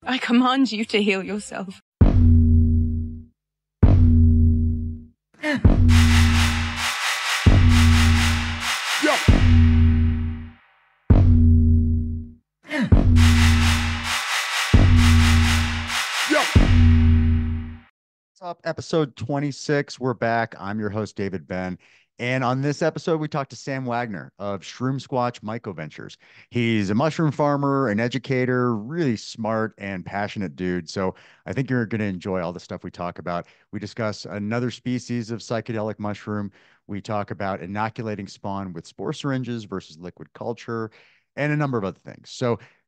I command you to heal yourself. What's up? Episode 26. We're back. I'm your host, David Ben. And on this episode, we talked to Sam Wagner of Shroomsquatch Myco-Ventures. He's a mushroom farmer, an educator, really smart and passionate dude. So I think you're going to enjoy all the stuff we talk about. We discuss another species of psychedelic mushroom. We talk about inoculating spawn with spore syringes versus liquid culture and a number of other things.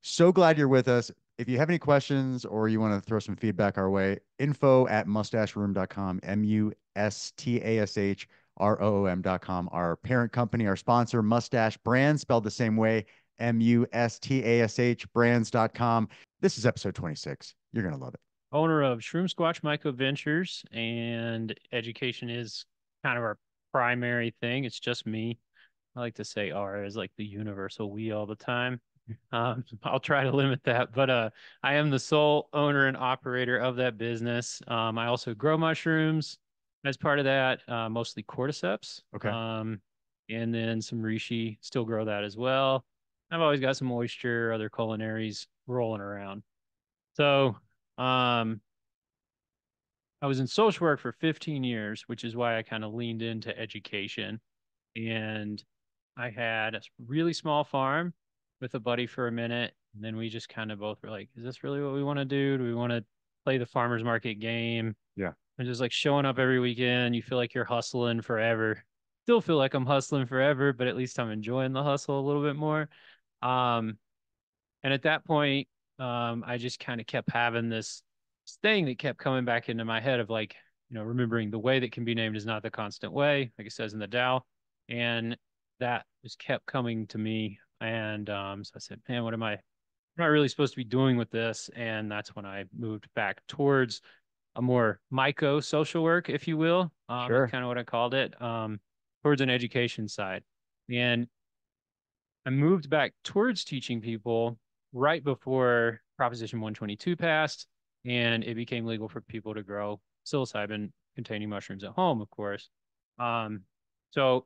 So glad you're with us. If you have any questions or you want to throw some feedback our way, info@mustashroom.com, MUSTASHROOM.com. Our parent company, our sponsor, MUStasH Brands, spelled the same way, MUSTASH brands.com. This is episode 26. You're going to love it. Owner of Shroomsquatch Myco-Ventures, and education is kind of our primary thing. It's just me. I like to say R is like the universal we all the time. I'll try to limit that, but I am the sole owner and operator of that business. I also grow mushrooms as part of that, mostly cordyceps. Okay. And then some reishi, still grow that as well. I've always got some oyster, other culinaries rolling around. So, I was in social work for 15 years, which is why I kind of leaned into education. And I had a really small farm with a buddy for a minute. And then we just kind of both were like, is this really what we want to do? Do we want to play the farmer's market game? Yeah. And just like showing up every weekend, you feel like you're hustling forever. Still feel like I'm hustling forever, but at least I'm enjoying the hustle a little bit more. Um, and at that point, I just kind of kept having this thing that kept coming back into my head of like, remembering the way that can be named is not the constant way, like it says in the Tao. And that just kept coming to me. And so I said, man, what am I really supposed to be doing with this? And that's when I moved back towards a more myco social work, if you will. Sure. That's kind of what I called it, towards an education side. And I moved back towards teaching people right before Proposition 122 passed, and it became legal for people to grow psilocybin containing mushrooms at home, of course. So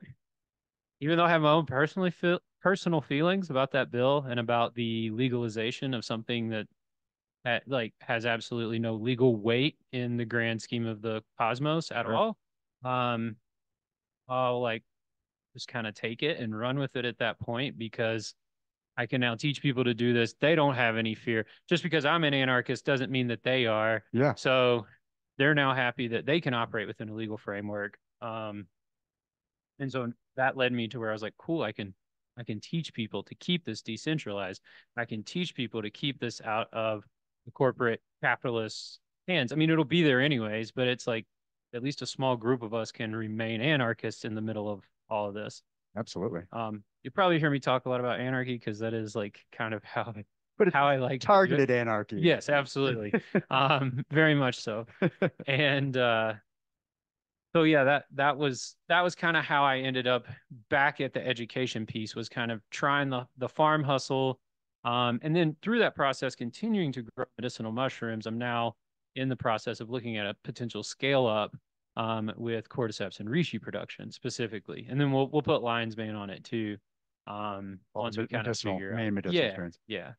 even though I have my own personal feelings about that bill and about the legalization of something that like has absolutely no legal weight in the grand scheme of the cosmos at Sure. all, um, I'll like just kind of take it and run with it at that point because I can now teach people to do this. They don't have any fear. Just because I'm an anarchist doesn't mean that they are. Yeah. So they're now happy that they can operate within a legal framework. And so that led me to where I was like, cool, I can teach people to keep this decentralized. I can teach people to keep this out of the corporate capitalist hands. I mean, it'll be there anyways, but it's like at least a small group of us can remain anarchists in the middle of all of this. Absolutely. You probably hear me talk a lot about anarchy because that is like kind of But it's how I like targeted anarchy. Yes, absolutely. Very much so. And so yeah, that was kind of how I ended up back at the education piece, was kind of trying the farm hustle. And then through that process, continuing to grow medicinal mushrooms. I'm now in the process of looking at a potential scale up with cordyceps and reishi production specifically. And then we'll put lion's mane on it too. Once we kind of figure out. Main medicinal Yeah, strains. yeah.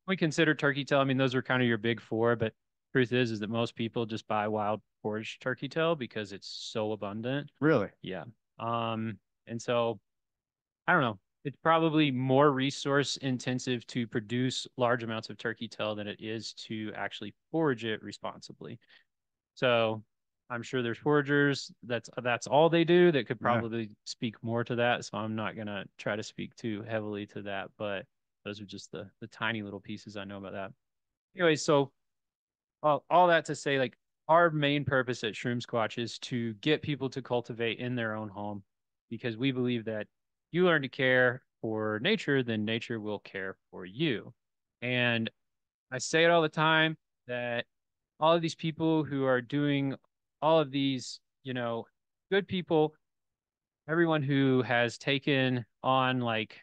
We consider turkey tail. I mean, those are kind of your big four, but truth is that most people just buy wild forage turkey tail because it's so abundant. Really? Yeah. And so I don't know. It's probably more resource intensive to produce large amounts of turkey tail than it is to actually forage it responsibly. So I'm sure there's foragers that's all they do that could Yeah. probably speak more to that. So I'm not gonna try to speak too heavily to that, but those are just the tiny little pieces I know about that. Anyway, so all that to say, like our main purpose at Shroom Squatch is to get people to cultivate in their own home because we believe that you learn to care for nature, then nature will care for you. And I say it all the time that all of these people who are doing all of these, good people, everyone who has taken on like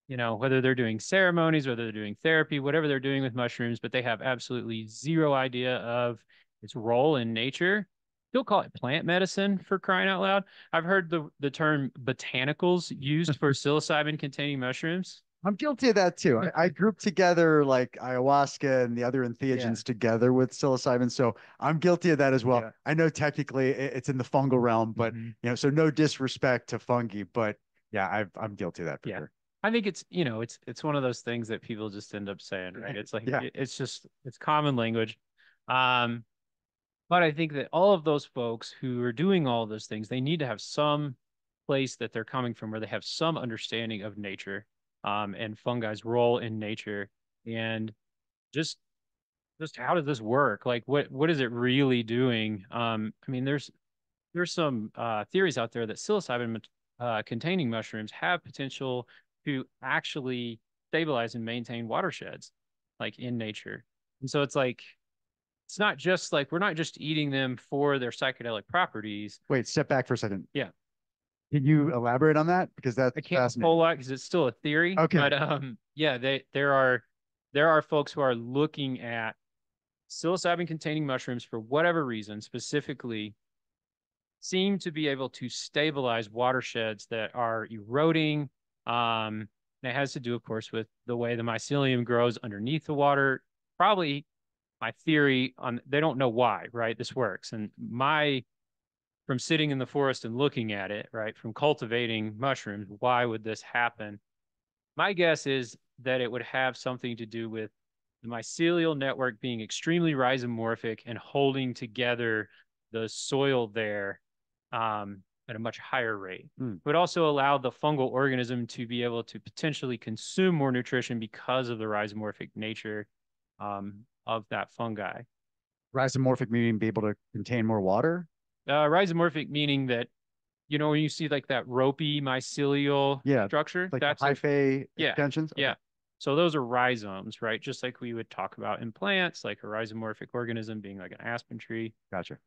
you know, whether they're doing ceremonies, whether they're doing therapy, whatever they're doing with mushrooms, but they have absolutely zero idea of its role in nature. They'll call it plant medicine, for crying out loud. I've heard the term botanicals used for psilocybin containing mushrooms. I'm guilty of that too. I group together like ayahuasca and the other Yeah. entheogens together with psilocybin. So I'm guilty of that as well. Yeah. I know technically it's in the fungal realm, but so no disrespect to fungi, but yeah, I'm guilty of that for Yeah. sure. I think it's, you know, it's one of those things that people just end up saying, right? It's like Yeah. it's just it's common language. Um, but I think that all of those folks who are doing all of those things, they need to have some place that they're coming from where they have some understanding of nature, and fungi's role in nature, and just just how does this work? Like what is it really doing? I mean, there's some theories out there that psilocybin containing mushrooms have potential to actually stabilize and maintain watersheds, like in nature. And so it's like it's not just like we're not just eating them for their psychedelic properties. Wait, step back for a second. Yeah, Can you elaborate on that? Because that's I can't a fascinating. whole lot because it's still a theory, Okay. but yeah, there are folks who are looking at psilocybin containing mushrooms for whatever reason, specifically seem to be able to stabilize watersheds that are eroding. And it has to do, of course, with the way the mycelium grows underneath the water. Probably my theory on they don't know why, right? This works. And my from sitting in the forest and looking at it, right, from cultivating mushrooms, why would this happen? My guess is that it would have something to do with the mycelial network being extremely rhizomorphic and holding together the soil there, at a much higher rate. It would also allow the fungal organism to be able to potentially consume more nutrition because of the rhizomorphic nature, of that fungi. Rhizomorphic meaning be able to contain more water? Rhizomorphic meaning that, you know, when you see like that ropey mycelial Yeah, structure, like the that's a hyphae yeah, extensions. Okay, yeah. So those are rhizomes, right? Just like we would talk about in plants, like a rhizomorphic organism being like an aspen tree. gotcha.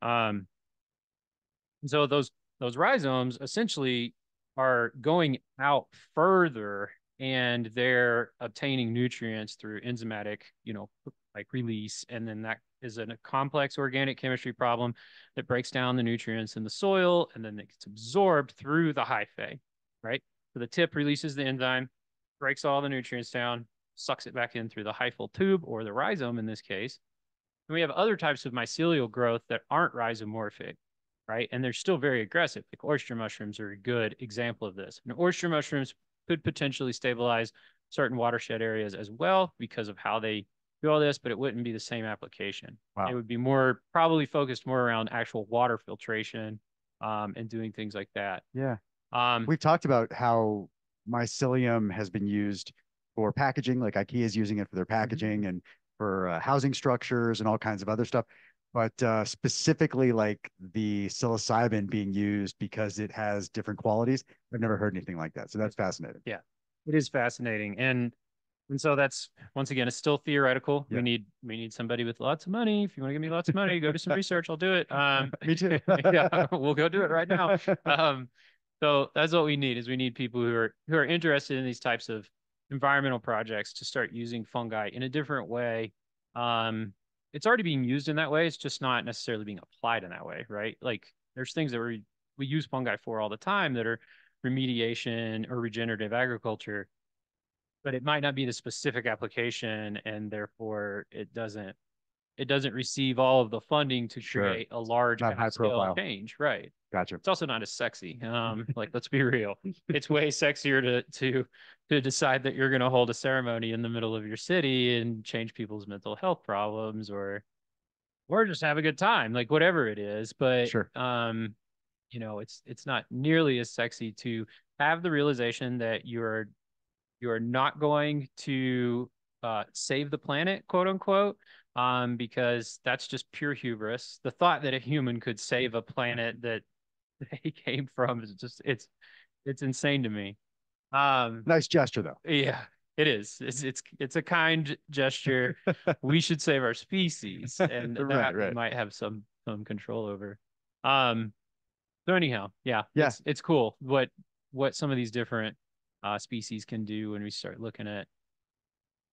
So those rhizomes essentially are going out further and they're obtaining nutrients through enzymatic, you know, like release. And then that is a complex organic chemistry problem that breaks down the nutrients in the soil and then it gets absorbed through the hyphae, right? So the tip releases the enzyme, breaks all the nutrients down, sucks it back in through the hyphal tube or the rhizome in this case. And we have other types of mycelial growth that aren't rhizomorphic, right? And they're still very aggressive. Like oyster mushrooms are a good example of this. And oyster mushrooms could potentially stabilize certain watershed areas as well because of how they do all this, but it wouldn't be the same application. It Wow. would be more probably focused more around actual water filtration, and doing things like that. Yeah. Um, We've talked about how mycelium has been used for packaging, like IKEA is using it for their packaging and for housing structures and all kinds of other stuff. But specifically, like the psilocybin being used because it has different qualities. I've never heard anything like that. So that's fascinating. yeah, it is fascinating. And so that's once again, it's still theoretical. Yeah. We need somebody with lots of money. If you want to give me lots of money, go do some research. I'll do it. Me too. Yeah, we'll go do it right now. So that's what we need is we need people who are interested in these types of environmental projects to start using fungi in a different way. It's already being used in that way. It's just not necessarily being applied in that way, right? Like there's things that we use fungi for all the time that are remediation or regenerative agriculture, but it might not be the specific application and therefore it doesn't receive all of the funding to Sure. create a large Not high scale profile. change, right? Gotcha. It's also not as sexy. Like let's be real, it's way sexier to decide that you're going to hold a ceremony in the middle of your city and change people's mental health problems, or just have a good time, like whatever it is. But Sure. you know, it's not nearly as sexy to have the realization that you're not going to save the planet, quote unquote, because that's just pure hubris. The thought that a human could save a planet that they came from is just it's insane to me. Nice gesture though. Yeah, it is. It's a kind gesture. We should save our species, and that Right, we right. might have some control over. Um, so anyhow, yeah, Yeah. it's cool what some of these different species can do when we start looking at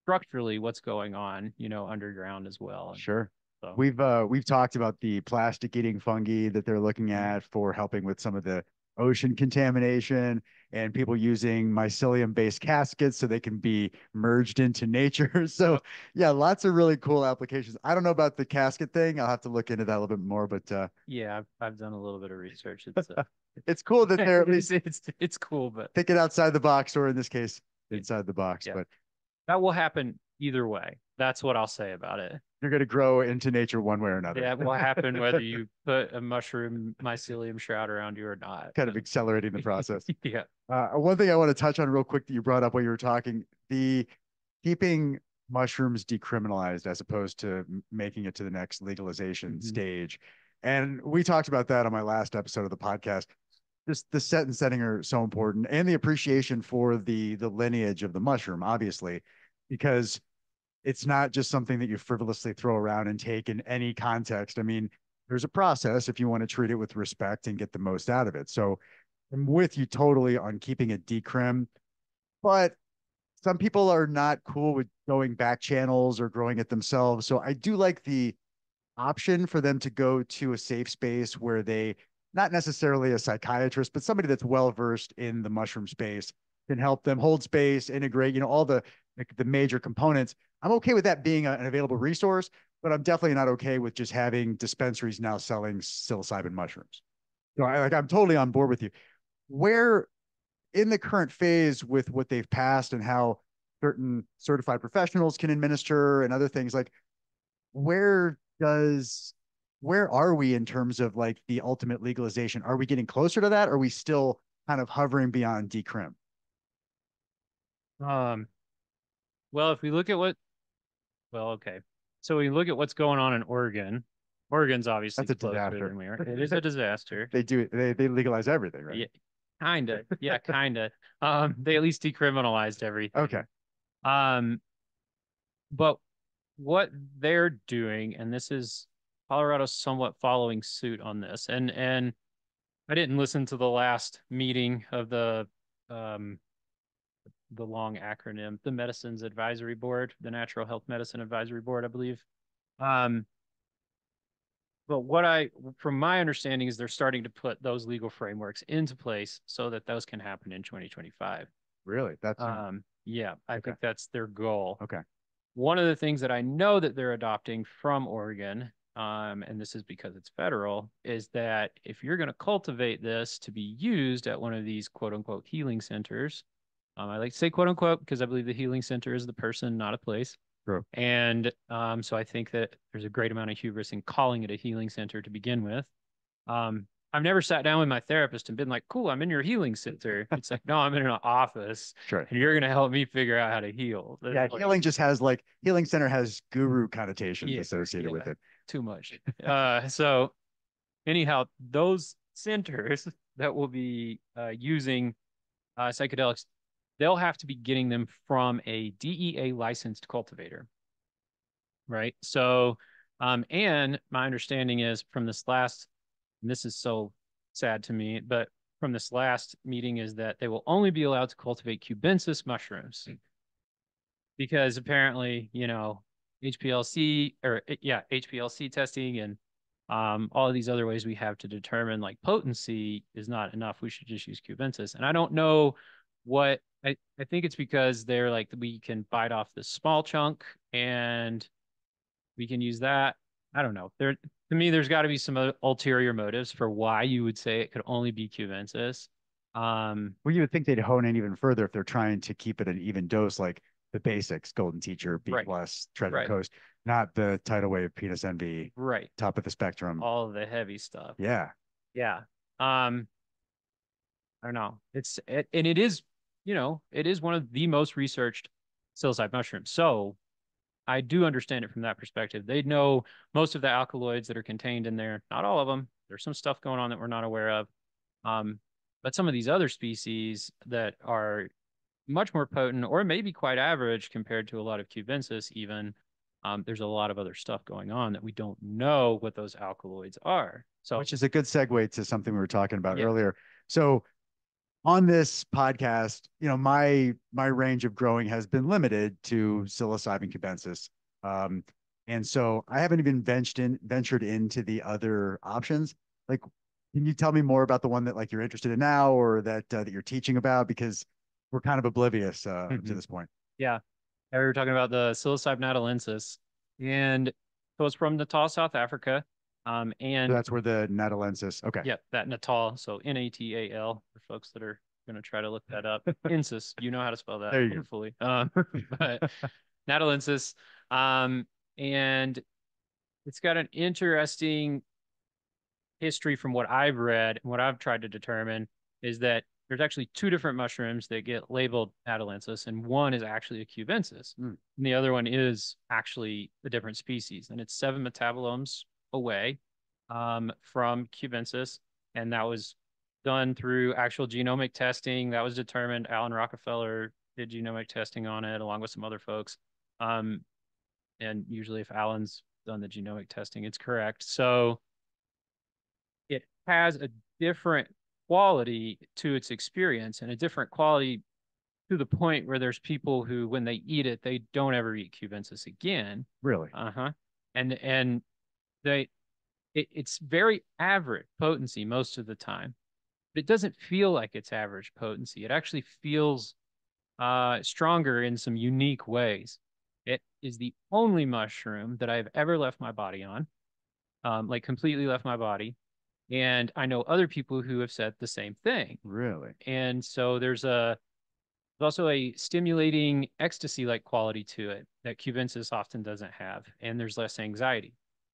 structurally what's going on, underground as well. Sure. So We've talked about the plastic eating fungi that they're looking at for helping with some of the ocean contamination and people using mycelium based caskets so they can be merged into nature. So yeah, lots of really cool applications. I don't know about the casket thing. I'll have to look into that a little bit more, but yeah, I've done a little bit of research. it's cool that they're at least it's cool, but thinking outside the box, or in this case, inside the box. yeah, But that will happen either way. That's what I'll say about it. you're going to grow into nature one way or another. That will happen whether you put a mushroom mycelium shroud around you or not. Kind of accelerating the process. Yeah. One thing I want to touch on real quick that you brought up while you were talking, the keeping mushrooms decriminalized as opposed to making it to the next legalization stage. And we talked about that on my last episode of the podcast. Just the set and setting are so important, and the appreciation for the lineage of the mushroom, obviously, because it's not just something that you frivolously throw around and take in any context. I mean, there's a process if you want to treat it with respect and get the most out of it. So I'm with you totally on keeping it decrim, but some people are not cool with going back channels or growing it themselves. So I do like the option for them to go to a safe space where they, not necessarily a psychiatrist, but somebody that's well versed in the mushroom space can help them hold space, integrate, all the major components. I'm okay with that being an available resource, but I'm definitely not okay with just having dispensaries now selling psilocybin mushrooms. So I'm totally on board with you. Where in the current phase with what they've passed and how certain certified professionals can administer and other things, like where does where are we in terms of like the ultimate legalization? Are we getting closer to that? Or are we still kind of hovering beyond decrim? Um, well, if we look at okay. So we look at what's going on in Oregon. Oregon's obviously That's a closer disaster. than we are. It is a disaster. They legalize everything, right? Yeah, kinda. Yeah, kinda. They at least decriminalized everything. Okay. Um, but what they're doing, and this is Colorado's somewhat following suit on this, and I didn't listen to the last meeting of um the long acronym, the Medicines Advisory Board, the Natural Health Medicine Advisory Board, I believe. Um, but from my understanding, is they're starting to put those legal frameworks into place so that those can happen in 2025. Really? That's Yeah, I okay. think that's their goal. Okay. One of the things that I know that they're adopting from Oregon, and this is because it's federal, is that if you're going to cultivate this to be used at one of these quote unquote healing centers, I like to say quote unquote because I believe the healing center is the person, not a place. True. And so I think that there's a great amount of hubris in calling it a healing center to begin with. I've never sat down with my therapist and been like, cool, I'm in your healing center. It's like, no, I'm in an office. Sure. And you're going to help me figure out how to heal. Yeah, healing just has like healing center has guru connotations associated with it. Too much. So anyhow, those centers that will be using psychedelics, they'll have to be getting them from a DEA licensed cultivator. Right. So, and my understanding is from this last, and this is so sad to me, but from this last meeting is that they will only be allowed to cultivate cubensis mushrooms because apparently, HPLC or yeah, HPLC testing and all of these other ways we have to determine like potency is not enough. We should just use cubensis. And I don't know what I think it's because they're like we can bite off the small chunk and we can use that. I don't know. To me, there's got to be some ulterior motives for why you would say it could only be cubensis. Well, you would think they'd hone in even further if they're trying to keep it an even dose, like the basics, Golden Teacher, B plus, Treasure Coast, not the tidal wave, penis envy, right, top of the spectrum, all of the heavy stuff. Yeah. I don't know. And it is, it is one of the most researched psilocybe mushrooms. So I do understand it from that perspective. They know most of the alkaloids that are contained in there. Not all of them. There's some stuff going on that we're not aware of. But some of these other species that are much more potent or maybe quite average compared to a lot of cubensis even, there's a lot of other stuff going on that we don't know what those alkaloids are. So, which is a good segue to something we were talking about earlier. So on this podcast, my range of growing has been limited to psilocybin cubensis. Um, and so I haven't even ventured into the other options. Like, can you tell me more about the one that like you're interested in now, or that you're teaching about? Because we're kind of oblivious to this point. Yeah. We were talking about the Psilocybe natalensis. And so it's from Natal, South Africa. So And that's where the natalensis. Okay. yeah, that Natal, so Natal for folks that are going to try to look that up. Insis, you know how to spell that, There you hopefully. But natalensis. Um, and it's got an interesting history from what I've read and what I've tried to determine is that there's actually two different mushrooms that get labeled natalensis, and one is actually a cubensis, and the other one is actually a different species, and it's 7 metabolomes away from cubensis, and that was done through actual genomic testing. That was determined. Alan Rockefeller did genomic testing on it along with some other folks. And usually if Alan's done the genomic testing, it's correct. So it has a different quality to its experience and a different quality to the point where there's people who, when they eat it, they don't ever eat cubensis again. Really? Uh-huh. And it's very average potency most of the time, but it doesn't feel like it's average potency. It actually feels stronger in some unique ways. It is the only mushroom that I've ever left my body on, like completely left my body. And I know other people who have said the same thing. Really? And so there's also a stimulating ecstasy-like quality to it that cubensis often doesn't have. And there's less anxiety.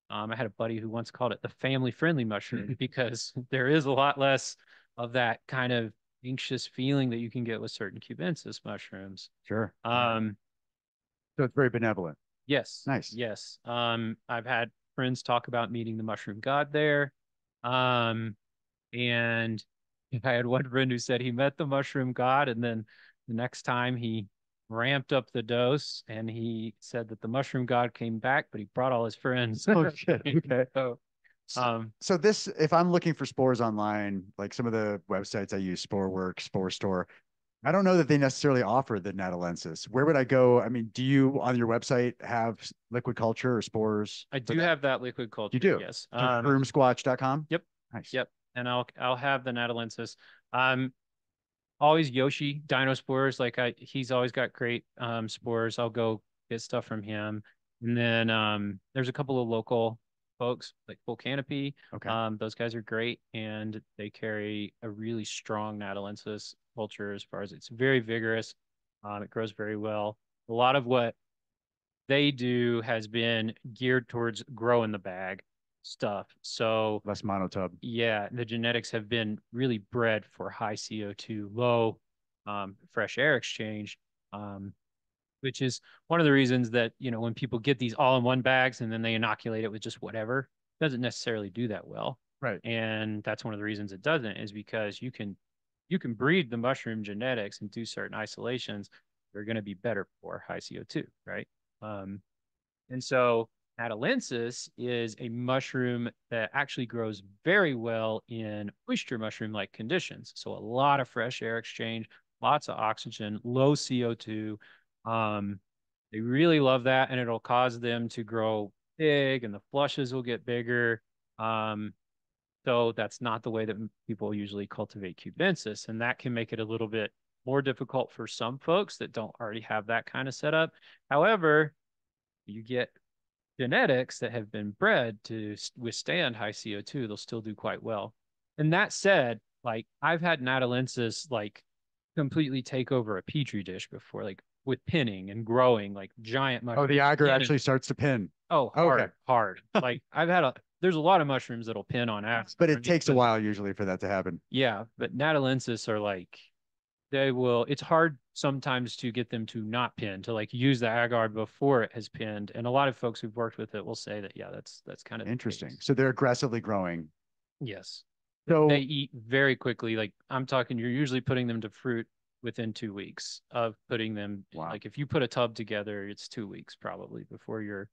I had a buddy who once called it the family-friendly mushroom because there is a lot less of that kind of anxious feeling that you can get with certain cubensis mushrooms. Sure. Um, So it's very benevolent. yes, Nice. yes. I've had friends talk about meeting the mushroom god there. Um, And I had one friend who said he met the mushroom god, and then the next time he ramped up the dose, and he said that the mushroom god came back, but he brought all his friends. Oh shit. Okay. So, So, so this, if I'm looking for spores online, like some of the websites I use, Sporeworks, Spore Store, I don't know that they necessarily offer the natalensis. Where would I go? I mean, do you on your website have liquid culture or spores I for do that? have that liquid You culture, do. yes. Shroomsquatch.com. Yep, Nice. yep. And I'll have the natalensis. Um, always Yoshi dino spores. Like he's always got great spores. I'll go get stuff from him. And then there's a couple of local folks like Full Canopy. Okay. Those guys are great and they carry a really strong natalensis culture as far as it's very vigorous. It grows very well. A lot of what they do has been geared towards grow in the bag stuff. So Less monotub. yeah, the genetics have been really bred for high CO2, low fresh air exchange, which is one of the reasons that, when people get these all-in-one bags and then they inoculate it with just whatever, it doesn't necessarily do that well. Right. And that's one of the reasons it doesn't is because you can breed the mushroom genetics and do certain isolations that are going to be better for high CO2, right? And so Natalensis is a mushroom that actually grows very well in oyster mushroom-like conditions. So a lot of fresh air exchange, lots of oxygen, low CO2. Um, they really love that, and it'll cause them to grow big, and the flushes will get bigger. Um, so that's not the way that people usually cultivate cubensis, and that can make it a little bit more difficult for some folks that don't already have that kind of setup. However, you get genetics that have been bred to withstand high CO2, they'll still do quite well. And that said, like I've had natalensis like completely take over a petri dish before, like with pinning and growing like giant Oh, mushrooms. the agar actually starts to pin. Oh, Okay. hard. Like there's a lot of mushrooms that'll pin on agar. But it takes a while usually for that to happen. Yeah, but natalensis are like it's hard sometimes to get them to not pin, to like use the agar before it has pinned. And a lot of folks who've worked with it will say that, yeah, that's kind of Interesting. So they're aggressively growing. yes. So They eat very quickly. Like I'm talking, you're usually putting them to fruit within 2 weeks of putting them. wow. Like if you put a tub together, it's 2 weeks probably before you're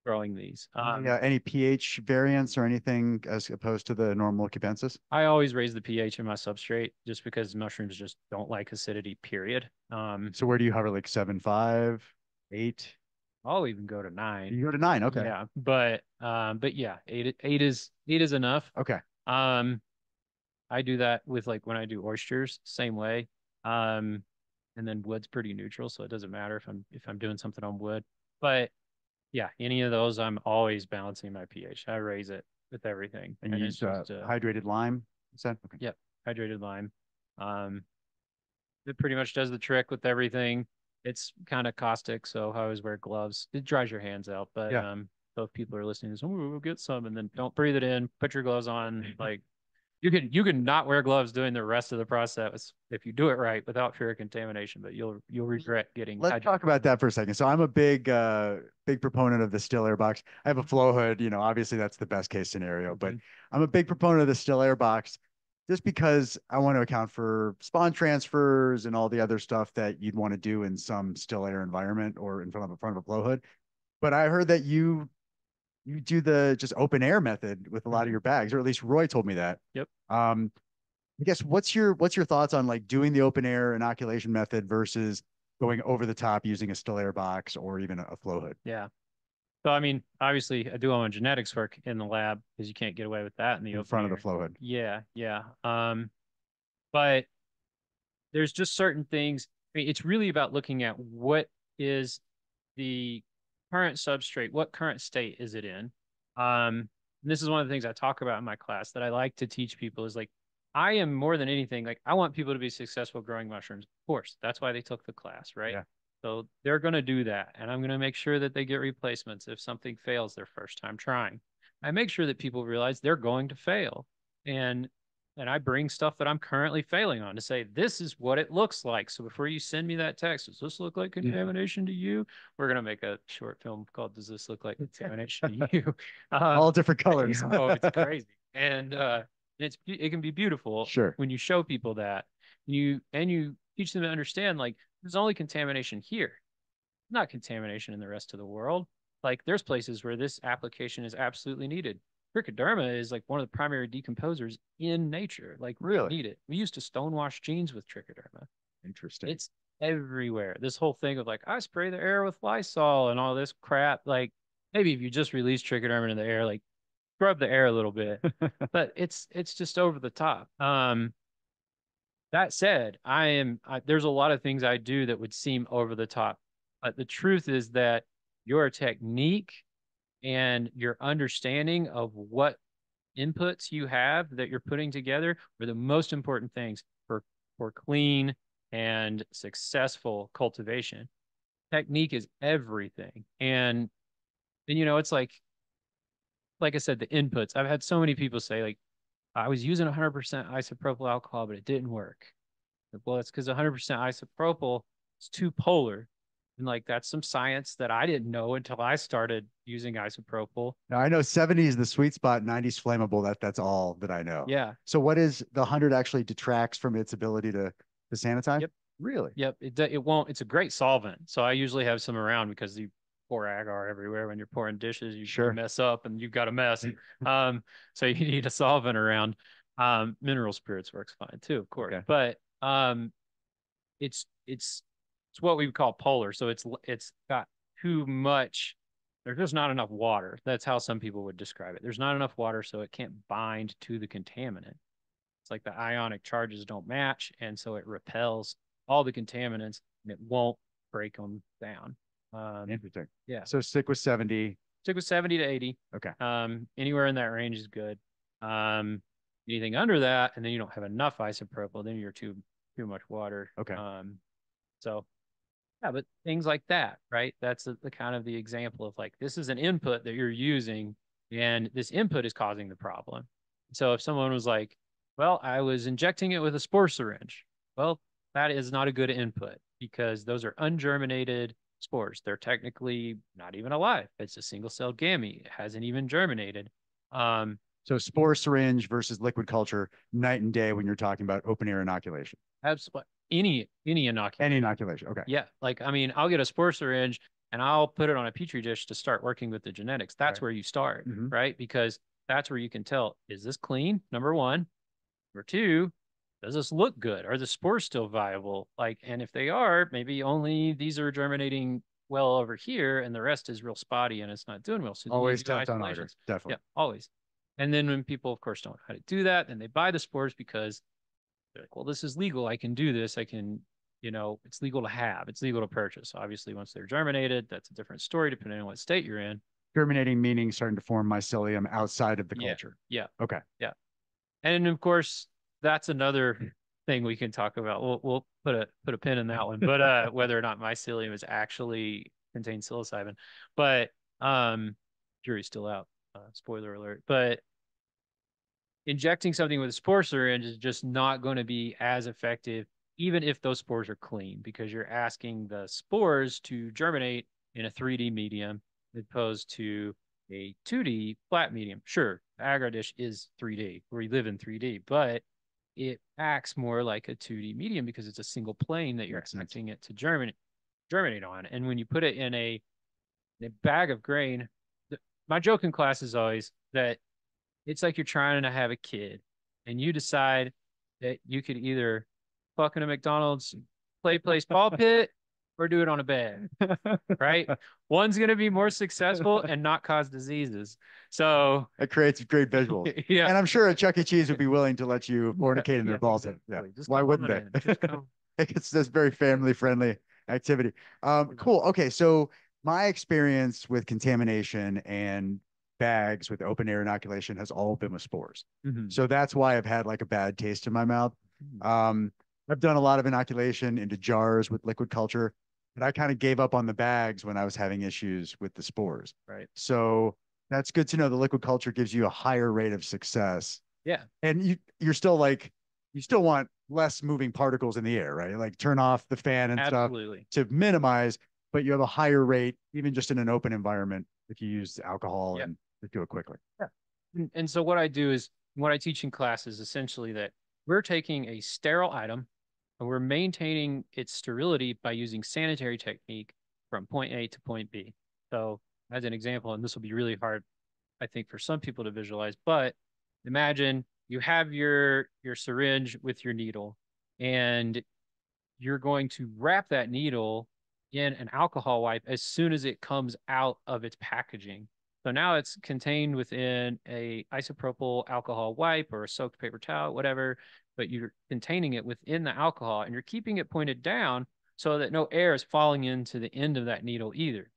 growing these. Any pH variance or anything as opposed to the normal cubensis? I always raise the pH in my substrate just because mushrooms just don't like acidity, period. So where do you hover, like 7.5, 8? I'll even go to 9. You go to 9. Okay. Yeah, but yeah, eight is enough. Okay. Um, I do that with like when I do oysters, same way. Um, and then wood's pretty neutral, so it doesn't matter if I'm doing something on wood. But yeah, any of those, I'm always balancing my pH. I raise it with everything, And you it's use just hydrated lime? Is that okay? yep, hydrated lime. Um, it pretty much does the trick with everything. It's kind of caustic, so I always wear gloves. It dries your hands out, but Yeah. so if people are listening, oh, we'll get some, and then don't breathe it in. Put your gloves on. Like you can not wear gloves doing the rest of the process if you do it right without fear of contamination, but you'll regret getting Let's talk about that for a second. So I'm a big proponent of the still air box. I have a flow hood, obviously that's the best case scenario, but I'm a big proponent of the still air box just because I want to account for spawn transfers and all the other stuff that you'd want to do in some still air environment or in front of a flow hood. But I heard that you do the just open air method with a lot of your bags, or at least Roy told me that. Yep. I guess what's your thoughts on like doing the open air inoculation method versus going over the top using a still air box or even a flow hood Yeah. So I mean, obviously, I do all my genetics work in the lab because you can't get away with that in the in open front of the air. flow hood? Yeah, yeah. But there's just certain things. I mean, it's really about looking at what is the current substrate, what current state is it in? And this is one of the things I talk about in my class that I like to teach people is like, I am more than anything, like I want people to be successful growing mushrooms. Of course, that's why they took the class, right? Yeah. So they're going to do that. And I'm going to make sure that they get replacements if something fails their first time trying. I make sure that people realize they're going to fail. And and I bring stuff that I'm currently failing on to say, this is what it looks like. So before you send me that text, does this look like contamination to you? We're going to make a short film called Does This Look Like Contamination to You? All different colors. Oh, it's crazy. And it can be beautiful Sure. when you show people that you teach them to understand like there's only contamination here, not contamination in the rest of the world. Like there's places where this application is absolutely needed. Trichoderma is like one of the primary decomposers in nature. Like we Really? need it. We used to stonewash jeans with trichoderma. Interesting. It's everywhere. This whole thing of like, I spray the air with Lysol and all this crap. Like maybe if you just release trichoderma into the air, like scrub the air a little bit, but it's just over the top. That said, there's a lot of things I do that would seem over the top, but the truth is that your technique and your understanding of what inputs you have that you're putting together are the most important things for clean and successful cultivation. Technique is everything. And it's like I said, the inputs. I've had so many people say like I was using 100% isopropyl alcohol, but it didn't work. Well, it's because 100% isopropyl is too polar. And like that's some science that I didn't know until I started using isopropyl. Now I know 70 is the sweet spot, 90 is flammable. That's all that I know. Yeah. So what is the 100 actually detracts from its ability to sanitize? Yep. Really? Yep. It won't. It's a great solvent. So I usually have some around because you pour agar everywhere when you're pouring dishes. You mess up and you've got a mess. So you need a solvent around. Mineral spirits works fine too, of course. Okay. But it's what we would call polar. So it's got too much. There's just not enough water. That's how some people would describe it. There's not enough water, so it can't bind to the contaminant. It's like the ionic charges don't match, and so it repels all the contaminants, and it won't break them down. Interesting. Yeah. So stick with 70. Stick with 70 to 80. Okay. Anywhere in that range is good. Anything under that, and then you don't have enough isopropyl, then you're too much water. Okay. So yeah, but things like that, right? That's the kind of the example of like, this is an input that you're using and this input is causing the problem. So if someone was like, well, I was injecting it with a spore syringe. Well, that is not a good input because those are ungerminated spores. They're technically not even alive. It's a single cell gamete. It hasn't even germinated. So spore syringe versus liquid culture, night and day when you're talking about open air inoculation. Absolutely. Any inoculation. Any inoculation. Okay. Yeah. Like, I mean, I'll get a spore syringe and I'll put it on a petri dish to start working with the genetics. That's Right. where you start, Mhm. right? Because that's where you can tell, is this clean? Number one. Number two, does this look good? Are the spores still viable? Like, and if they are, maybe only these are germinating well over here and the rest is real spotty and it's not doing well. So then you Always do test on agar, isolations. Yeah, definitely. always. And then when people, of course, don't know how to do that, then they buy the spores because they're like, well, this is legal. I can do this. I can, it's legal to have, it's legal to purchase. Obviously, once they're germinated, that's a different story depending on what state you're in. Germinating meaning starting to form mycelium outside of the Yeah. culture. Yeah. Okay. Yeah. And of course, that's another thing we can talk about. We'll put a pin in that one, but whether or not mycelium is actually contains psilocybin, but jury's still out. Spoiler alert. But injecting something with a spore syringe is just not going to be as effective, even if those spores are clean, because you're asking the spores to germinate in a 3D medium as opposed to a 2D flat medium. Sure, agar dish is 3D. We live in 3D, but it acts more like a 2D medium because it's a single plane that you're expecting it to germinate on. And when you put it in a bag of grain, my joke in class is always that it's like you're trying to have a kid and you decide that you could either fuck in a McDonald's play place ball pit or do it on a bed, right? One's going to be more successful and not cause diseases. So It creates great visuals. yeah. And I'm sure a Chuck E. Cheese would be willing to let you fornicate in their Yeah, balls. exactly. Yeah. Just Why come wouldn't on they? in. Just come. It's this very family friendly activity. Cool. Okay. So my experience with contamination and bags with open air inoculation has all been with spores. Mhm. So that's why I've had like a bad taste in my mouth. Um, I've done a lot of inoculation into jars with liquid culture, but I kind of gave up on the bags when I was having issues with the spores. Right. So that's good to know. The liquid culture gives you a higher rate of success. Yeah. And you're still like, you still want less moving particles in the air, right? Like turn off the fan and stuff Absolutely. to minimize, but you have a higher rate, even just in an open environment, if you use alcohol Yeah. and do it quickly. Yeah. And so what I do is what I teach in class is essentially that we're taking a sterile item and we're maintaining its sterility by using sanitary technique from point A to point B. So as an example, and this will be really hard, I think, for some people to visualize, but imagine you have your syringe with your needle and you're going to wrap that needle in an alcohol wipe as soon as it comes out of its packaging. So now it's contained within a isopropyl alcohol wipe or a soaked paper towel, whatever, but you're containing it within the alcohol and you're keeping it pointed down so that no air is falling into the end of that needle either.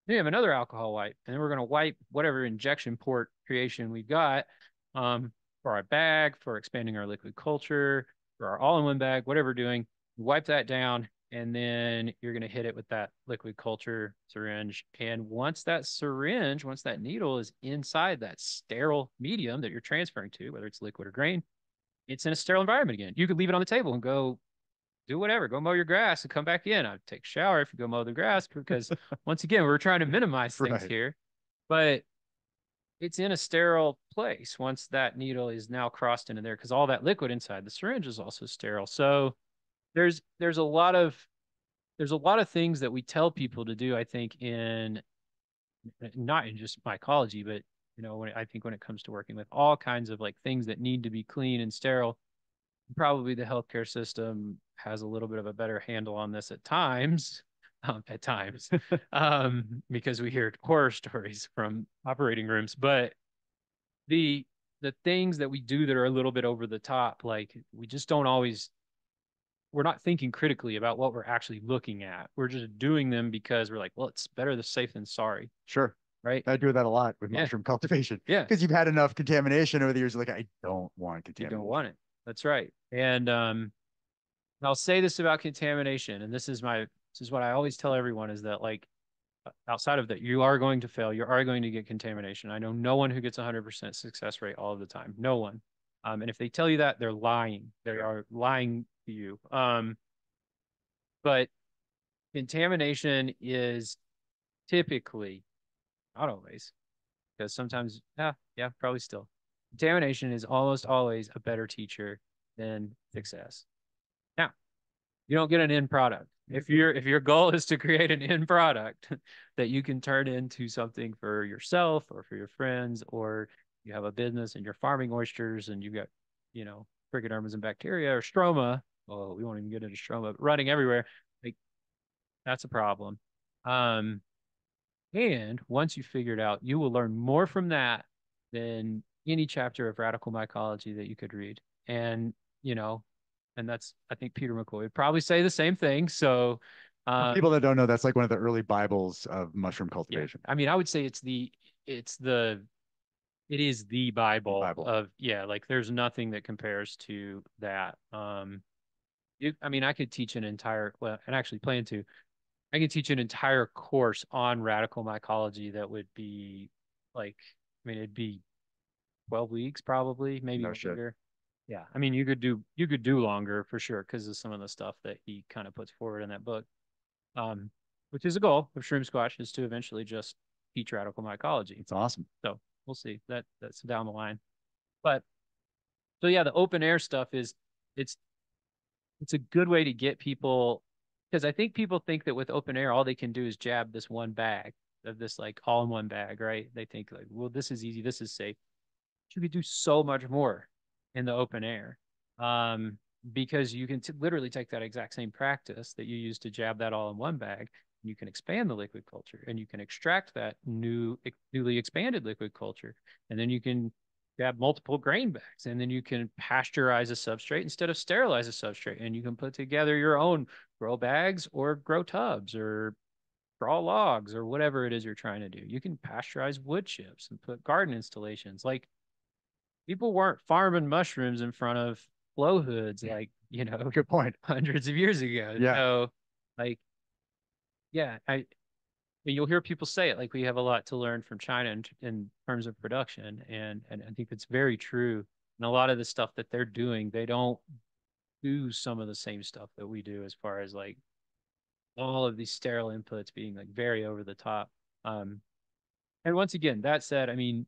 Then you have another alcohol wipe, and then we're going to wipe whatever injection port creation we've got for our bag, for expanding our liquid culture, for our all-in-one bag, whatever we're doing, wipe that down, and then you're going to hit it with that liquid culture syringe. And once that needle is inside that sterile medium that you're transferring to, whether it's liquid or grain, it's in a sterile environment again. You could leave it on the table and go do whatever, go mow your grass and come back in. I'd take a shower if you go mow the grass because once again, we're trying to minimize things Right. here, but it's in a sterile place once that needle is now crossed into there because all that liquid inside the syringe is also sterile. So there's a lot of things that we tell people to do, I think, in not in just mycology, but I think when it comes to working with all kinds of like things that need to be clean and sterile, probably the healthcare system has a little bit of a better handle on this at times, because we hear horror stories from operating rooms. But the the things that we do that are a little bit over the top, like we just don't always we're not thinking critically about what we're actually looking at. We're just doing them because we're like, well, it's better the safe than sorry, Sure. right? I do that a lot with Yeah, mushroom cultivation yeah. because you've had enough contamination over the years. Like, I don't want You don't contamination. want it. That's right. And I'll say this about contamination, and this is what I always tell everyone is that like outside of that, you are going to fail. You are going to get contamination. I know no one who gets 100% success rate all of the time. No one. And if they tell you that, they're lying. They are lying to you. But contamination is typically, not always, because sometimes, yeah, probably still. Contamination is almost always a better teacher than success. Now, You don't get an end product. If your goal is to create an end product that you can turn into something for yourself or for your friends, or you have a business and you're farming oysters and you've got, trichodermas and bacteria or stroma. Oh, we won't even get into stroma, but running everywhere. Like that's a problem. Um, and once you figure it out, you will learn more from that than any chapter of radical mycology that you could read. And, you know, and that's, I think Peter McCoy would probably say the same thing. So, For people that don't know, that's like one of the early Bibles of mushroom yeah, cultivation. I mean, I would say it is the Bible, Bible. of, yeah, like there's nothing that compares to that. I mean, I could teach an entire, well, and actually plan to, I could teach an entire course on radical mycology that would be like, I mean, it'd be 12 weeks probably, maybe No shit. longer. Yeah. I mean, you could do longer for sure because of some of the stuff that he kind of puts forward in that book. Which is a goal of Shroomsquatch, is to eventually just teach radical mycology. It's awesome. So we'll see. That's down the line. But so yeah, the open air stuff it's it's a good way to get people, because I think people think that with open air all they can do is jab this one bag of this, like all in one bag, right? They think like, well, this is easy, this is safe. You could do so much more in the open air, um, because you can literally take that exact same practice that you use to jab that all in one bag. You can expand the liquid culture and you can extract that newly expanded liquid culture. And then you can have multiple grain bags, and then you can pasteurize a substrate instead of sterilize a substrate. And you can put together your own grow bags or grow tubs or draw logs or whatever it is you're trying to do. You can pasteurize wood chips and put garden installations. Like, people weren't farming mushrooms in front of flow hoods, like, Good point. hundreds of years ago. Yeah. So, like, yeah, you'll hear people say it, like we have a lot to learn from China in terms of production, and I think it's very true. And a lot of the stuff that they're doing, they don't do some of the same stuff that we do, as far as like all of these sterile inputs being like very over the top. Um, and once again, that said, I mean,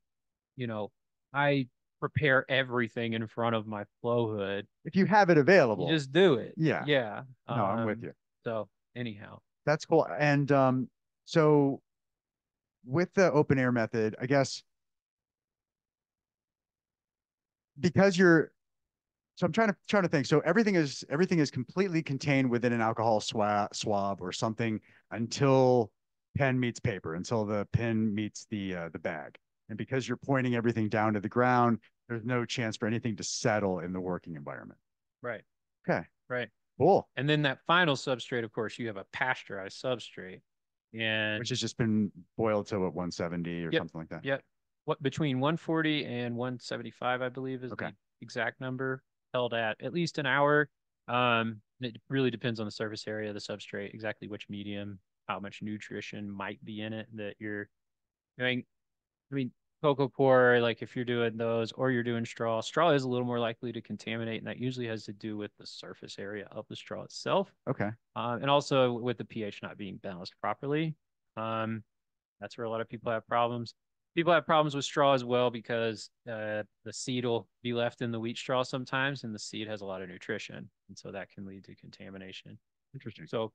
you know, I prepare everything in front of my flow hood. If you have it available. You just do it. Yeah. Yeah. No, I'm with you. So anyhow. That's cool. And so with the open air method, I guess because you're so I'm trying to think. So everything is completely contained within an alcohol swab or something until pen meets paper, until the pin meets the bag. And because you're pointing everything down to the ground, there's no chance for anything to settle in the working environment. Right. Okay. Right. Cool. And then that final substrate, of course, you have a pasteurized substrate, and Which has just been boiled to what, 170 or yep, something like that. yep. What between 140 and 175, I believe, is Okay. the exact number, held at least an hour. It really depends on the surface area of the substrate, exactly which medium, how much nutrition might be in it that you're doing. I mean, cocoa core, like if you're doing those or you're doing straw is a little more likely to contaminate, and that usually has to do with the surface area of the straw itself. Okay. And also with the pH not being balanced properly. That's where a lot of people have problems. People have problems with straw as well because the seed will be left in the wheat straw sometimes, and the seed has a lot of nutrition, and so that can lead to contamination. Interesting. So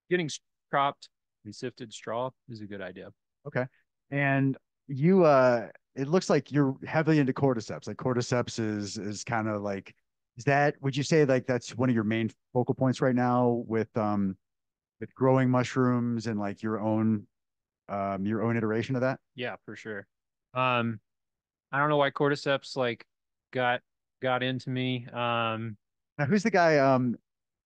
getting cropped and sifted straw is a good idea. Okay. And you it looks like you're heavily into cordyceps. Like cordyceps is kind of like, is that, would you say like that's one of your main focal points right now with growing mushrooms and like your own iteration of that? Yeah, for sure. Um, I don't know why cordyceps like got got into me. Now who's the guy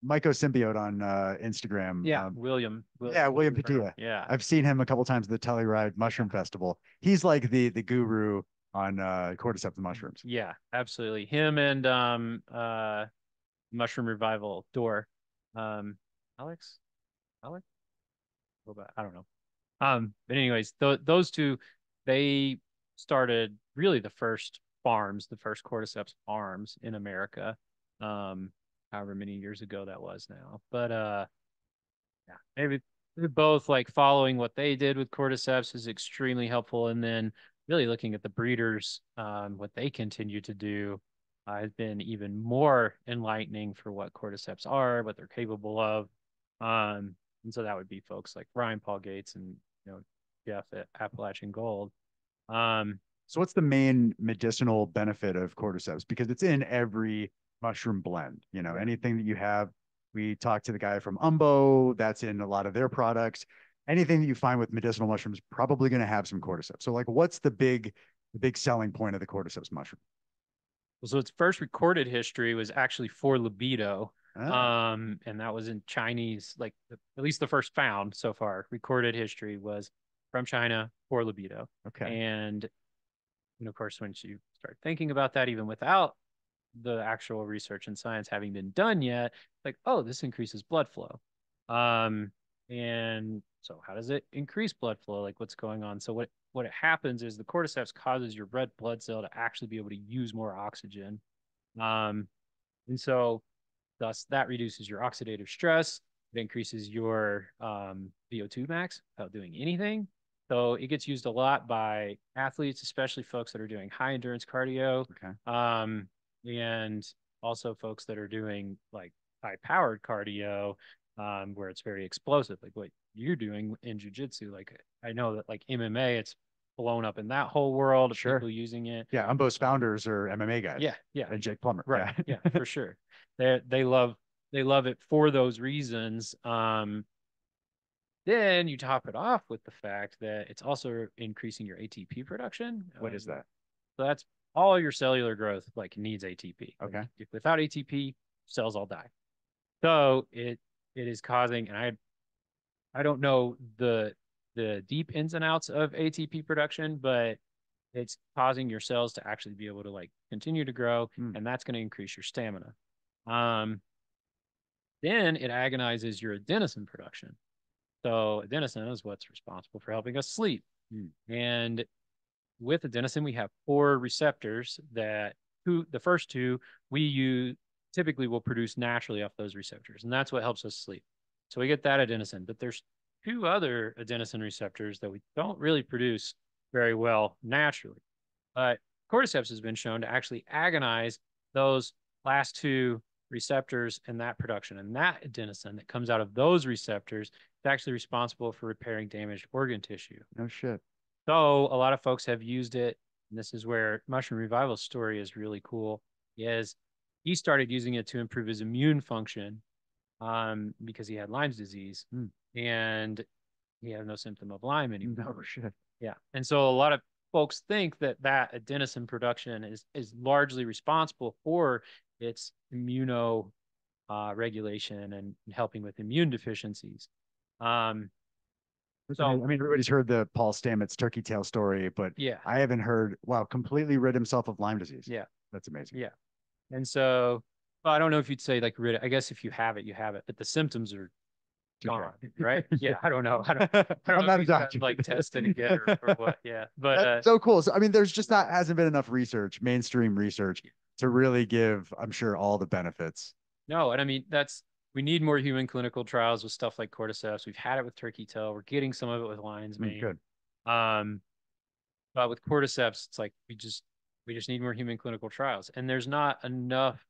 Myco-Symbiote on Instagram? Yeah, William. Yeah, William Brown. Padilla. Yeah. I've seen him a couple times at the Telluride Mushroom Festival. He's like the guru on cordyceps mushrooms. Yeah, absolutely. Him and Mushroom Revival Door. Um Alex? Alex? I don't know. But anyways, those two, they started really the first farms, the first cordyceps farms in America. However many years ago that was now. But yeah, maybe both, like following what they did with cordyceps is extremely helpful, and then really looking at the breeders, what they continue to do. has been even more enlightening for what cordyceps are, what they're capable of. And so that would be folks like Ryan Paul Gates and Jeff at Appalachian Gold. So what's the main medicinal benefit of cordyceps? Because it's in every mushroom blend. Anything that you have. We talked to the guy from Umbo, that's in a lot of their products. Anything that you find with medicinal mushrooms probably going to have some cordyceps. So like what's the big selling point of the cordyceps mushroom? So its first recorded history was actually for libido. Ah. And that was in Chinese, like at least the first found so far recorded history was from China for libido. Okay. And of course, once you start thinking about that, even without the actual research and science having been done yet, like, oh, this increases blood flow. And so how does it increase blood flow? Like what's going on? So what it happens is the cordyceps causes your red blood cell to actually be able to use more oxygen. And so thus that reduces your oxidative stress. It increases your VO2 max without doing anything. So it gets used a lot by athletes, especially folks that are doing high endurance cardio. Okay. And also folks that are doing like high powered cardio, where it's very explosive, like what you're doing in jujitsu. Like I know that like MMA, it's blown up in that whole world of Sure. people using it. Yeah, Umbo's founders are MMA guys. Yeah, yeah. And Jake Plummer. Right. Yeah. Yeah, for sure. They love it for those reasons. Then you top it off with the fact that it's also increasing your ATP production. What is that? So that's all your cellular growth like needs ATP. Okay. If without ATP, cells all die. So it is causing, and I don't know the deep ins and outs of ATP production, but it's causing your cells to actually be able to like continue to grow, and that's going to increase your stamina. Then it agonizes your adenosine production. So adenosine is what's responsible for helping us sleep. And with adenosine, we have four receptors that the first two we use typically will produce naturally off those receptors. And that's what helps us sleep. So we get that adenosine, but there's two other adenosine receptors that we don't really produce very well naturally. But cordyceps has been shown to actually agonize those last two receptors in that production. And that adenosine that comes out of those receptors is actually responsible for repairing damaged organ tissue. No shit. So a lot of folks have used it, and this is where Mushroom Revival's story is really cool, is he started using it to improve his immune function because he had Lyme's disease and he had no symptom of Lyme anymore. No shit. Yeah. And so a lot of folks think that adenosine production is largely responsible for its immuno regulation and helping with immune deficiencies. So I mean, everybody's heard the Paul Stamets turkey tail story, but yeah, I haven't heard, wow, completely rid himself of Lyme disease. yeah, That's amazing. yeah. And so, well, I don't know if you'd say like rid. I guess if you have it, you have it, but the symptoms are gone, right? Yeah, I don't know. I don't I'm know not if a he's doctor. gotten, like tested again or what. Yeah, but That's so cool. So, I mean, there's just hasn't been enough research, mainstream research, to really give, I'm sure, all the benefits. no, and I mean we need more human clinical trials with stuff like cordyceps. We've had it with turkey tail. We're getting some of it with lion's mane. Good. But with cordyceps, it's like we just need more human clinical trials, and there's not enough.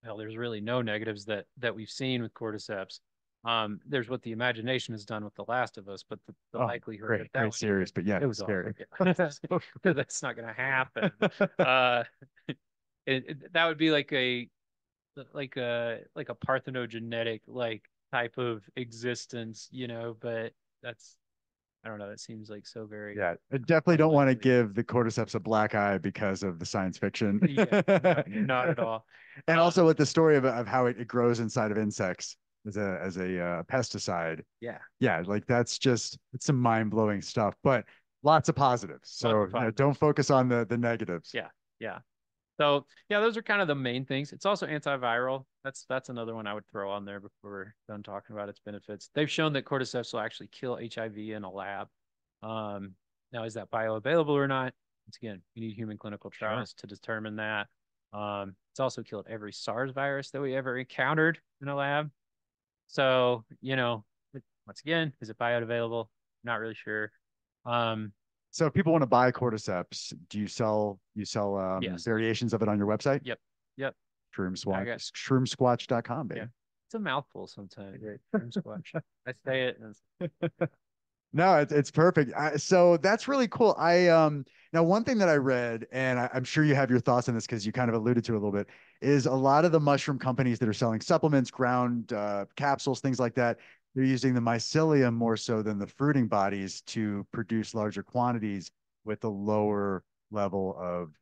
Well, there's really no negatives that we've seen with cordyceps. There's what the imagination has done with The Last of Us, but the likelihood great series, but yeah, it was scary. Awful. Yeah. That's not going to happen. That would be like a parthenogenetic like type of existence, but that's I don't know. That seems like so very. Yeah, I definitely don't want to give the cordyceps a black eye because of the science fiction. Yeah, not at all. And also with the story of how it grows inside of insects as a pesticide. Yeah. Yeah, like it's some mind-blowing stuff, but lots of positives. So don't focus on the negatives. Yeah. Yeah. So yeah, those are kind of the main things. It's also antiviral. That's another one I would throw on there before we're done talking about its benefits. They've shown that cordyceps will actually kill HIV in a lab. Now is that bioavailable or not? Once again, we need human clinical trials to determine that. It's also killed every SARS virus that we ever encountered in a lab. So, once again, is it bioavailable? Not really sure. So if people want to buy cordyceps, do you sell Yes. variations of it on your website? Yep. Yep. I got Shroomsquatch.com, yeah. baby. It's a mouthful sometimes, right? Shroom squatch. I say it and No, it's perfect. So that's really cool. Now one thing that I read, and I'm sure you have your thoughts on this because you kind of alluded to it a little bit, is a lot of the mushroom companies that are selling supplements, ground capsules, things like that, they're using the mycelium more so than the fruiting bodies to produce larger quantities with a lower level of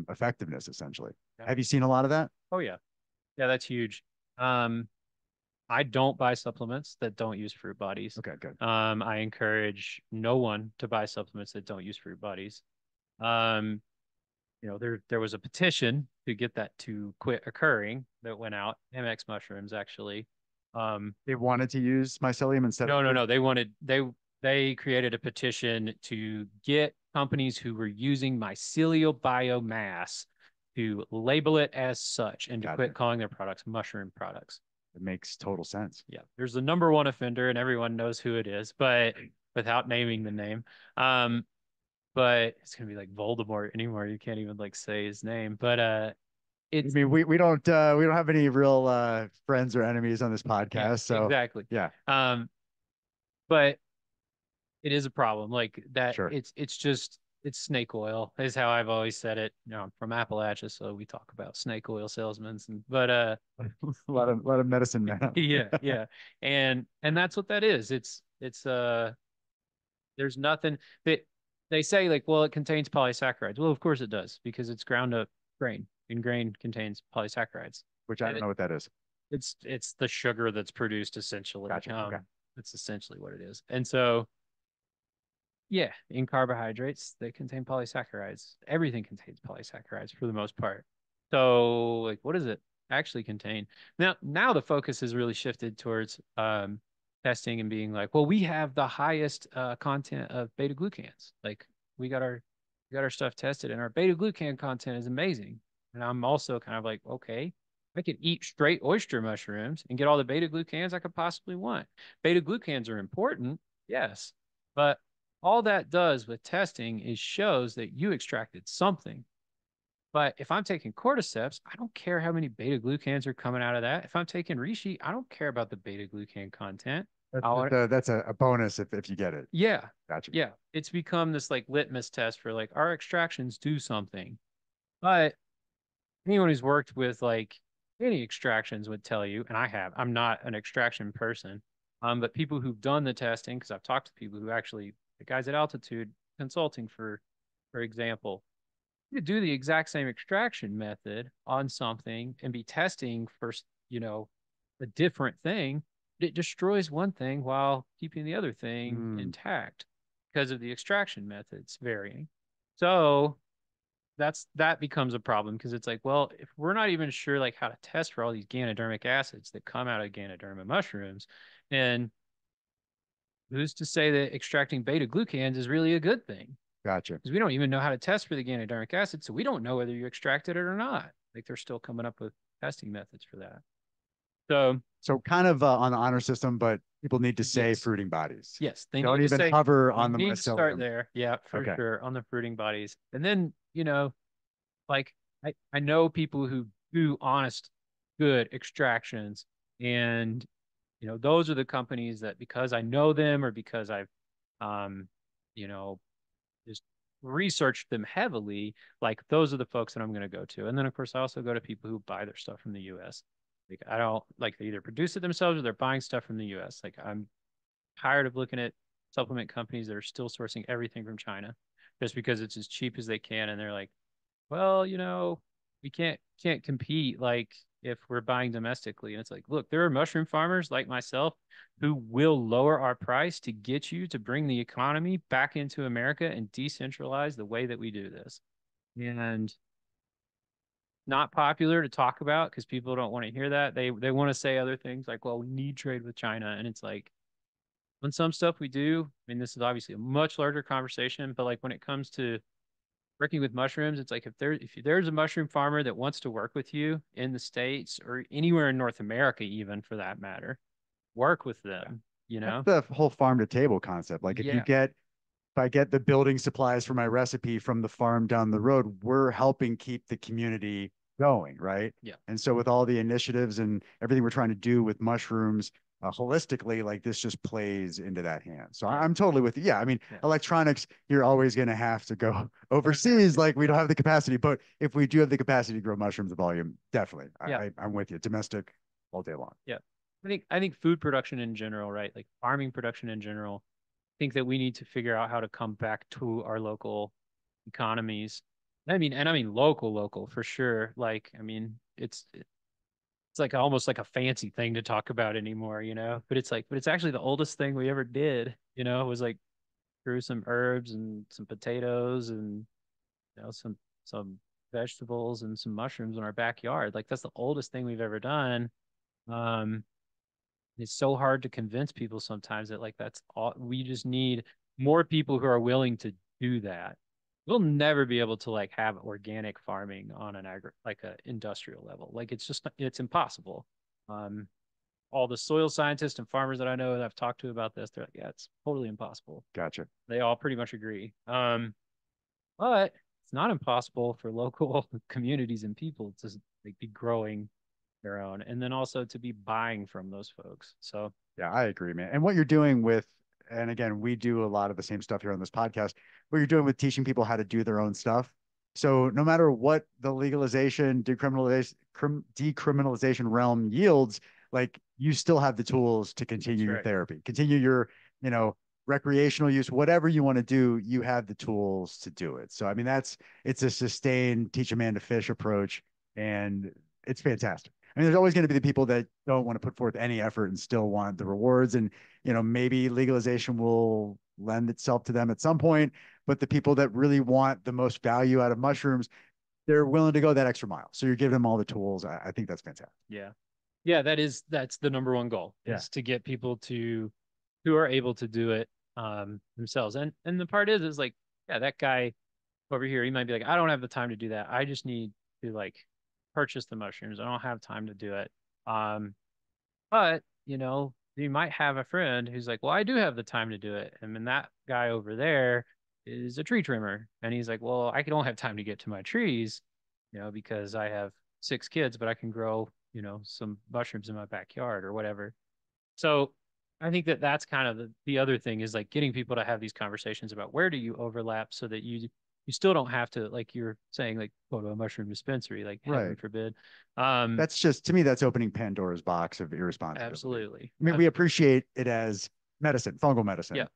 effectiveness, essentially. yeah. Have you seen a lot of that? Oh yeah. Yeah, that's huge. Um, I don't buy supplements that don't use fruit bodies. Okay, good. I encourage no one to buy supplements that don't use fruit bodies. Um, there was a petition to get that to quit occurring that went out. MX mushrooms actually. They wanted to use mycelium instead of No, no, fruit. no. They created a petition to get companies who were using mycelial biomass to label it as such and to quit Gotcha. calling their products mushroom products. It makes total sense. Yeah, there's the number one offender, and everyone knows who it is, but without naming the name. Um, but it's gonna be like Voldemort anymore. You can't even like say his name. But I it's mean, we don't have any real friends or enemies on this yeah, podcast, so exactly. yeah, Um, but it is a problem. Like that, sure. it's just it's snake oil is how I've always said it. I'm from Appalachia, so we talk about snake oil salesmen. But A lot of medicine man. yeah, yeah, and that's what that is. It's there's nothing that they say like, well, it contains polysaccharides. Well, of course it does because it's ground up grain, and grain contains polysaccharides. Which I And don't know what that is. it's the sugar that's produced essentially. Gotcha. Okay. That's essentially what it is. And so, yeah, in carbohydrates, they contain polysaccharides. Everything contains polysaccharides for the most part. So, like, what does it actually contain? Now the focus has really shifted towards testing and being like, well, we have the highest content of beta glucans. Like, we got our we got our stuff tested, and our beta glucan content is amazing. And I'm also kind of like, okay, I could eat straight oyster mushrooms and get all the beta glucans I could possibly want. Beta glucans are important, yes, but all that does with testing is shows that you extracted something. But if I'm taking cordyceps, I don't care how many beta glucans are coming out of that. If I'm taking reishi, I don't care about the beta glucan content. That's I want, that's a bonus if you get it. yeah, Gotcha. yeah. It's become this like litmus test for like our extractions do something. But anyone who's worked with like any extractions would tell you, and I have, I'm not an extraction person, but people who've done the testing, because I've talked to people who actually, the guys at Altitude Consulting, for example, you could do the exact same extraction method on something and be testing for, you know, a different thing. It destroys one thing while keeping the other thing Mm, intact because of the extraction methods varying. So that becomes a problem because it's like, well, if we're not even sure like how to test for all these ganodermic acids that come out of Ganoderma mushrooms, then who's to say that extracting beta glucans is really a good thing? gotcha. Because we don't even know how to test for the ganodermic acid, so we don't know whether you extracted it or not. Like they're still coming up with testing methods for that. So So kind of on the honor system, but people need to say yes, fruiting bodies. yes, they Don't need to even say hover you on the need to start mycelium. there. Yeah, for Okay. sure on the fruiting bodies, and then like I know people who do honest, good extractions, and those are the companies that because I know them or because I've um you know just researched them heavily, like those are the folks that I'm going to go to. And then of course I also go to people who buy their stuff from the US. Like I don't like they either produce it themselves or they're buying stuff from the US. Like I'm tired of looking at supplement companies that are still sourcing everything from China just because it's as cheap as they can and they're like, well, we can't compete like if we're buying domestically. And it's like, look, there are mushroom farmers like myself who will lower our price to get you to bring the economy back into America and decentralize the way that we do this. And not popular to talk about because people don't want to hear that. They want to say other things like, well, we need trade with China. And it's like on some stuff we do. I mean, this is obviously a much larger conversation, but like when it comes to working with mushrooms, it's like if there's a mushroom farmer that wants to work with you in the States or anywhere in North America, even for that matter, work with them, That's the whole farm to table concept. Like if you Yeah. get if I get the building supplies for my recipe from the farm down the road, we're helping keep the community going, right? Yeah. And so with all the initiatives and everything we're trying to do with mushrooms, holistically, like this just plays into that hand. So I'm totally with you. Yeah, I mean, electronics, you're always going to have to go overseas. Like we don't have the capacity, but if we do have the capacity to grow mushrooms volume, definitely, I'm with you. Domestic all day long. Yeah. I think food production in general, right? Like farming production in general, I think that we need to figure out how to come back to our local economies. I mean local for sure. Like, I mean, it's like almost like a fancy thing to talk about anymore, but it's actually the oldest thing we ever did, it was like grew some herbs and some potatoes and some vegetables and some mushrooms in our backyard. Like that's the oldest thing we've ever done. Um, it's so hard to convince people sometimes that like that's all we just need more people who are willing to do that. We'll never be able to like have organic farming on an like a industrial level. Like it's impossible. Um, all the soil scientists and farmers that I know that I've talked to about this, they're like, yeah, it's totally impossible. Gotcha. They all pretty much agree. But it's not impossible for local communities and people to like be growing their own, and then also to be buying from those folks. So yeah, I agree, man. And what you're doing with, and again, we do a lot of the same stuff here on this podcast, what you're doing with teaching people how to do their own stuff. So no matter what the legalization, decriminalization realm yields, like you still have the tools to continue your therapy, continue your, recreational use, whatever you want to do, you have the tools to do it. So, I mean, it's a sustained teach a man to fish approach, and it's fantastic. I mean, there's always going to be the people that don't want to put forth any effort and still want the rewards. And, maybe legalization will lend itself to them at some point. But the people that really want the most value out of mushrooms, they're willing to go that extra mile. So you're giving them all the tools. I think that's fantastic. yeah. Yeah, that's the number one goal is to get people who are able to do it themselves. And the part is like, yeah, that guy over here, he might be like, I don't have the time to do that. I just need to like purchase the mushrooms. I don't have time to do it. But you might have a friend who's like, well, I do have the time to do it. And then that guy over there is a tree trimmer. And he's like, well, I don't have time to get to my trees, because I have 6 kids, but I can grow, some mushrooms in my backyard or whatever. So I think that that's kind of the other thing is like getting people to have these conversations about where do you overlap so that you still don't have to, like you're saying, like go to a mushroom dispensary, like heaven forbid. That's just, to me, that's opening Pandora's box of irresponsibility. Absolutely. I mean, we appreciate it as medicine, fungal medicine. Yeah.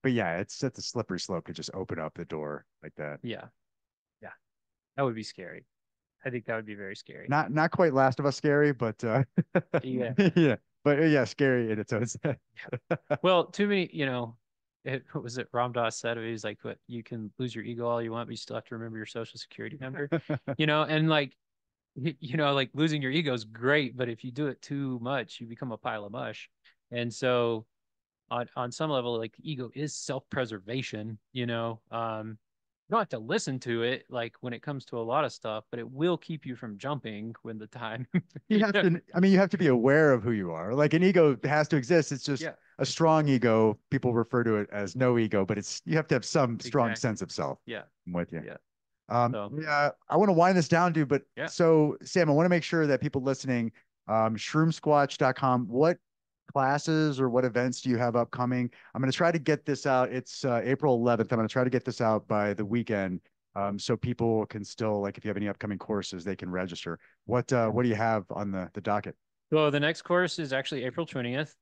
But yeah, it's a slippery slope to just open up the door like that. Yeah. Yeah. That would be scary. I think that would be very scary. Not quite Last of Us scary, but yeah. Yeah. But yeah, scary in its own sense. Well, to me, what was it Ram Dass said? He was like, "What you can lose your ego all you want, but you still have to remember your social security number." And like, like losing your ego is great, but if you do it too much, you become a pile of mush. And so, on some level, like the ego is self-preservation. You don't have to listen to it like when it comes to a lot of stuff, but it will keep you from jumping when the time. You have to, I mean, you have to be aware of who you are. Like an ego has to exist. It's just a strong ego. People refer to it as no ego, but you have to have some strong sense of self. Yeah. I'm with you. Yeah. Yeah, I want to wind this down, dude. But so Sam, I want to make sure that people listening, shroomsquatch.com, what classes or what events do you have upcoming? I'm going to try to get this out. It's April 11th. I'm going to try to get this out by the weekend. So people can still, like, if you have any upcoming courses, they can register. What do you have on the docket? Well, the next course is actually April 20th,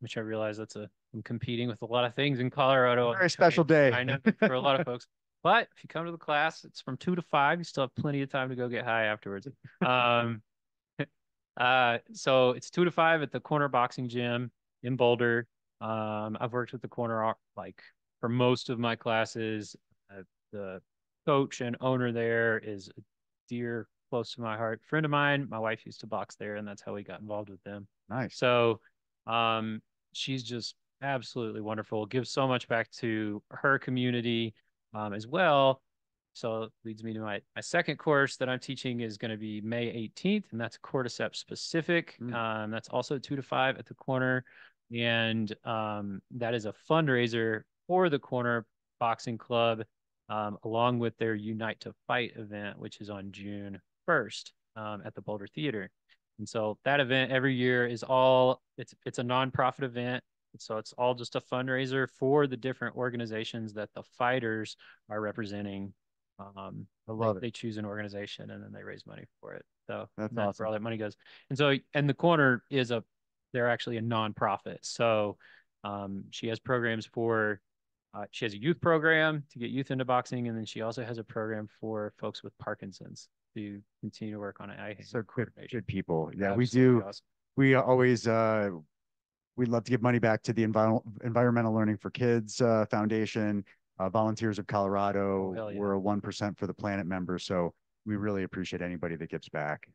which I realize I'm competing with a lot of things in Colorado. Very special day. I know for a lot of folks. But if you come to the class, it's from 2 to 5. You still have plenty of time to go get high afterwards. So it's 2 to 5 at the Corner Boxing Gym in Boulder. I've worked with the Corner like for most of my classes. The coach and owner there is a dear, close to my heart friend of mine. My wife used to box there, and that's how we got involved with them. Nice. So, she's just absolutely wonderful. Gives so much back to her community, as well. So it leads me to my second course that I'm teaching is going to be May 18th, and that's cordyceps specific. That's also 2 to 5 at the Corner. And that is a fundraiser for the Corner Boxing Club, along with their Unite to Fight event, which is on June 1st at the Boulder Theater. And so that event every year is it's a nonprofit event. So it's all just a fundraiser for the different organizations that the fighters are representing. I love it. They choose an organization and then they raise money for it. So That's where awesome. all that money goes. And the Corner they're actually a nonprofit. So she has programs she has a youth program to get youth into boxing, and then she also has a program for folks with Parkinson's to continue to work on eye So coordination. good people. Yeah, we Absolutely do. awesome. We always we'd love to give money back to the Environmental Learning for Kids Foundation, Volunteers of Colorado. Oh, hell yeah. We're a 1% for the Planet member, so we really appreciate anybody that gives back,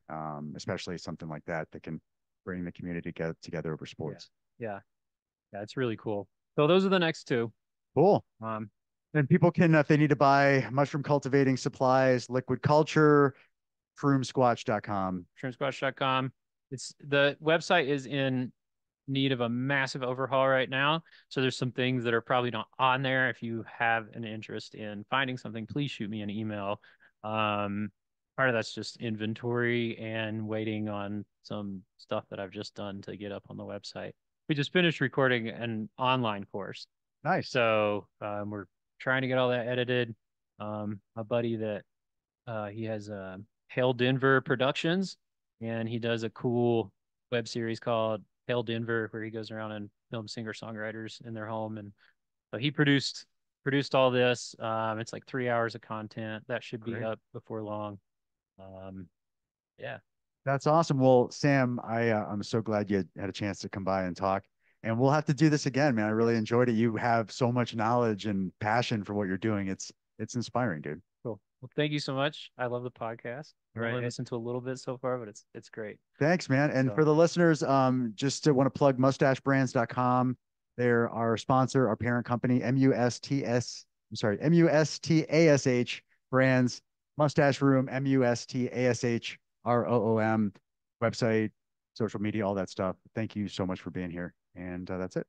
especially something like that that can bring the community together over sports. Yeah, it's really cool. So those are the next two. Cool. Um, And people can, if they need to buy mushroom cultivating supplies, liquid culture, shroomsquatch.com. shroomsquatch.com. The website is in need of a massive overhaul right now. So there's some things that are probably not on there. If you have an interest in finding something, please shoot me an email. Part of that's just inventory and waiting on some stuff that I've just done to get up on the website. We just finished recording an online course. Nice. So we're trying to get all that edited. A buddy that he has Hail Denver Productions, and he does a cool web series called Hail Denver, where he goes around and films singer-songwriters in their home. And so he produced all this. It's like 3 hours of content that should be up before long. Yeah. That's awesome. Well, Sam, I'm so glad you had a chance to come by and talk. And we'll have to do this again, man. I really enjoyed it. You have so much knowledge and passion for what you're doing. It's inspiring, dude. Cool. Well, thank you so much. I love the podcast. I've only listened to a little bit so far, but it's great. Thanks, man. And for the listeners, just to want to plug mustashbrands.com. They're our sponsor, our parent company, MUSTASH brands, MUStasH Room, MUSTASH ROOM, website, social media, all that stuff. Thank you so much for being here. And that's it.